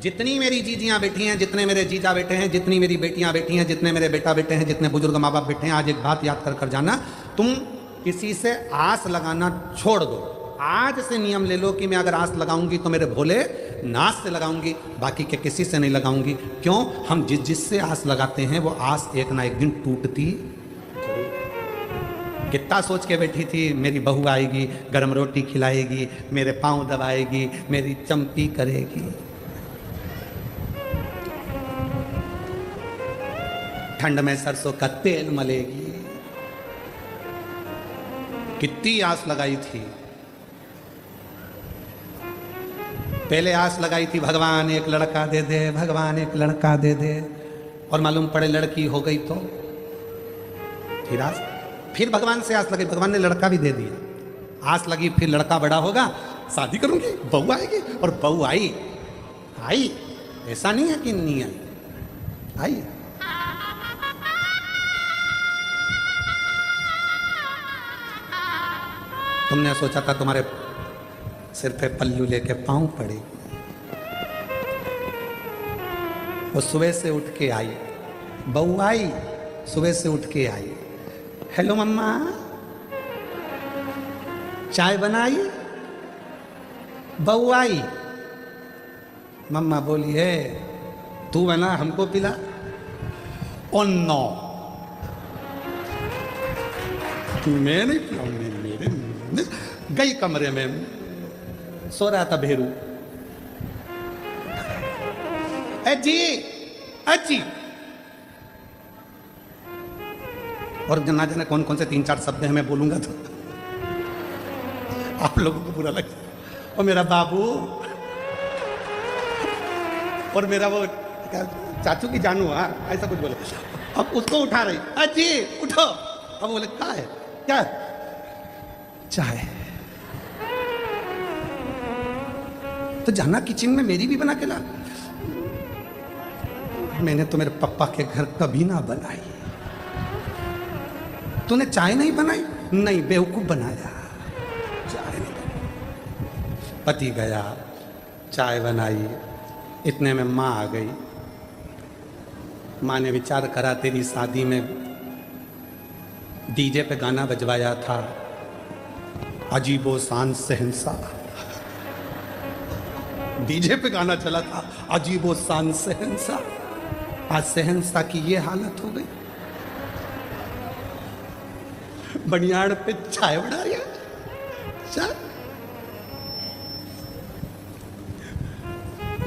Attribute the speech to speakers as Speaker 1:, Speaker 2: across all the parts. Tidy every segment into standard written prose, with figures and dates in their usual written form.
Speaker 1: जितनी मेरी जीजियां बैठी हैं, जितने मेरे जीजा बैठे हैं, जितनी मेरी बेटियां बैठी हैं, जितने मेरे बेटा बैठे हैं, जितने बुजुर्ग माँ बाप बैठे हैं, आज एक बात याद कर कर जाना, तुम किसी से आस लगाना छोड़ दो। आज से नियम ले लो कि मैं अगर आस लगाऊंगी तो मेरे भोले नाथ से लगाऊंगी, बाकी के किसी से नहीं लगाऊंगी। क्यों? हम जिससे आस लगाते हैं वो आस एक ना एक दिन टूटती। कितना सोच के बैठी थी मेरी बहू आएगी, गरम रोटी खिलाएगी, मेरे पांव दबाएगी, मेरी चंपी करेगी, ठंड में सरसों का तेल मलेगी। कितनी आस लगाई थी। पहले आस लगाई थी भगवान एक लड़का दे दे, भगवान एक लड़का दे दे, और मालूम पड़े लड़की हो गई तो फिर भगवान से आस लगी, भगवान ने लड़का भी दे दिया। आस लगी फिर लड़का बड़ा होगा, शादी करूंगी, बहू आएगी, और बहू आई। ऐसा नहीं है कि नहीं आई। तुमने सोचा था तुम्हारे सिर पे पल्लू लेके पांव पड़ेगी। वो सुबह से उठ के आई, बहू आई, सुबह से उठ के आई। हेलो मम्मा, चाय बनाई? बहू आई, मम्मा बोली है तू बना हमको पिला। ओ नो, मैं नहीं पिलाऊंगी। मेरे गई कमरे में, सो रहा था भेरू। अजी अजी, और ना जाने कौन कौन से 3-4 शब्द हैं, मैं बोलूंगा तो आप लोगों को बुरा लगेगा। और मेरा बाबू और मेरा वो क्या चाचू की जानू, हाँ ऐसा कुछ बोले। अब उसको उठा रही, अजी उठो। अब बोले क्या है? क्या? चाय। तो जाना किचन में, मेरी भी बना के ला। मैंने तो मेरे पापा के घर कभी ना बनाई। तूने चाय नहीं बनाई? नहीं, बेवकूफ बनाया। चाय नहीं बनाई। पति गया, चाय बनाई, इतने में माँ आ गई। माँ ने विचार करा तेरी शादी में डीजे पे गाना बजवाया था, अजीबो शान सहनसा। डीजे पे गाना चला था, अजीबो शान सहनसा। आज सहनसा की ये हालत हो गई। बनियाड़ पे चाय बना रही है।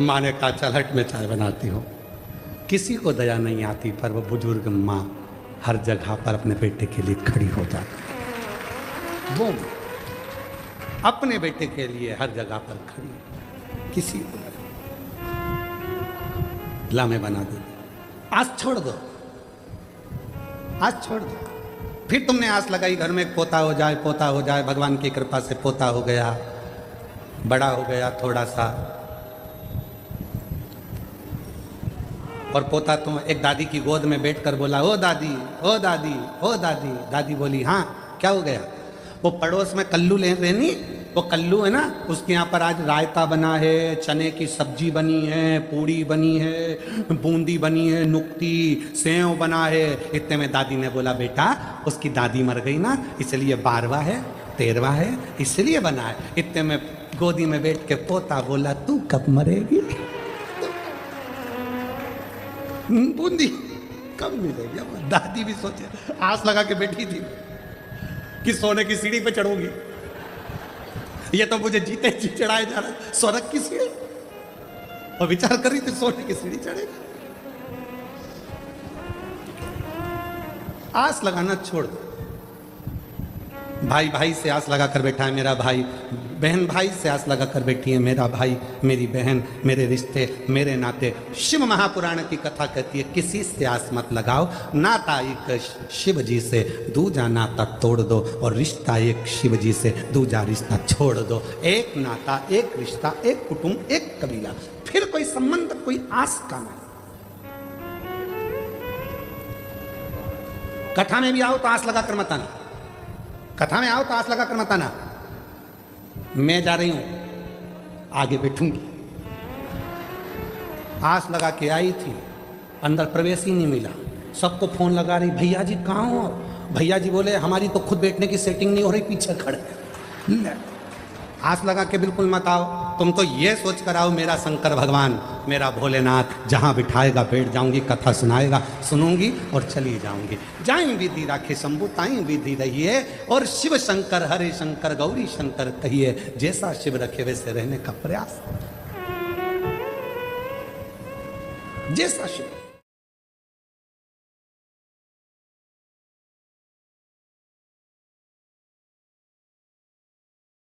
Speaker 1: माँ ने कहा चल हट, मैं चाय बनाती हूँ। किसी को दया नहीं आती, पर वो बुजुर्ग माँ हर जगह पर अपने बेटे के लिए खड़ी हो जाती। वो अपने बेटे के लिए हर जगह पर खड़ी, किसी को लामे बना दे। आज छोड़ दो, आज छोड़ दो। फिर तुमने आस लगाई घर में पोता हो जाए, पोता हो जाए। भगवान की कृपा से पोता हो गया, बड़ा हो गया थोड़ा सा। और पोता तुम एक दादी की गोद में बैठकर बोला, ओ दादी, ओ दादी, ओ दादी। दादी बोली हाँ क्या हो गया? वो पड़ोस में कल्लू ले रहनी, वो कल्लू है ना, उसके यहाँ पर आज रायता बना है, चने की सब्जी बनी है, पूड़ी बनी है, बूंदी बनी है, नुक्ती सेव बना है। इतने में दादी ने बोला बेटा उसकी दादी मर गई ना, इसलिए 12वां है, 13वां है, इसलिए बना है। इतने में गोदी में बैठ के पोता बोला तू कब मरेगी? बूंदी कब मिलेगी? दादी भी सोचे, आस लगा के बैठी थी कि सोने की सीढ़ी पे चढ़ूंगी, ये तो मुझे जीते जी चढ़ाए जा रहा, स्वर्ग की सीढ़ी। और विचार कर रही थी सोने की सीढ़ी चढ़ेगी। आस लगाना छोड़ दो। भाई भाई से आस लगा कर बैठा है मेरा भाई, बहन भाई से आस लगा कर बैठी है मेरा भाई, मेरी बहन, मेरे रिश्ते, मेरे नाते। शिव महापुराण की कथा कहती है किसी से आस मत लगाओ। नाता एक शिव जी से, दूजा नाता तोड़ दो, और रिश्ता एक शिव जी से, दूजा रिश्ता छोड़ दो। एक नाता, एक रिश्ता, एक कुटुंब, एक कबीला, फिर कोई संबंध, कोई आस का नहीं। कथा में भी आओ तो आस लगा कर मत आना, कथा में आओ तो आस लगा कर मत आना। मैं जा रही हूं, आगे बैठूंगी, आस लगा के आई थी, अंदर प्रवेश ही नहीं मिला। सबको फोन लगा रही, भैया जी कहाँ हो? भैया जी बोले हमारी तो खुद बैठने की सेटिंग नहीं हो रही, पीछे खड़े। आस लगा के बिल्कुल मत आओ, तुम तो ये सोच कर आओ मेरा शंकर भगवान, मेरा भोलेनाथ जहाँ बिठाएगा बैठ जाऊंगी, कथा सुनाएगा सुनूंगी और चली जाऊंगी। जाई विधि राखे शंभु ताई विधि रहिए, और शिव शंकर हरे शंकर गौरी शंकर कहिए, जैसा शिव रखे वैसे रहने का प्रयास, जैसा शिव।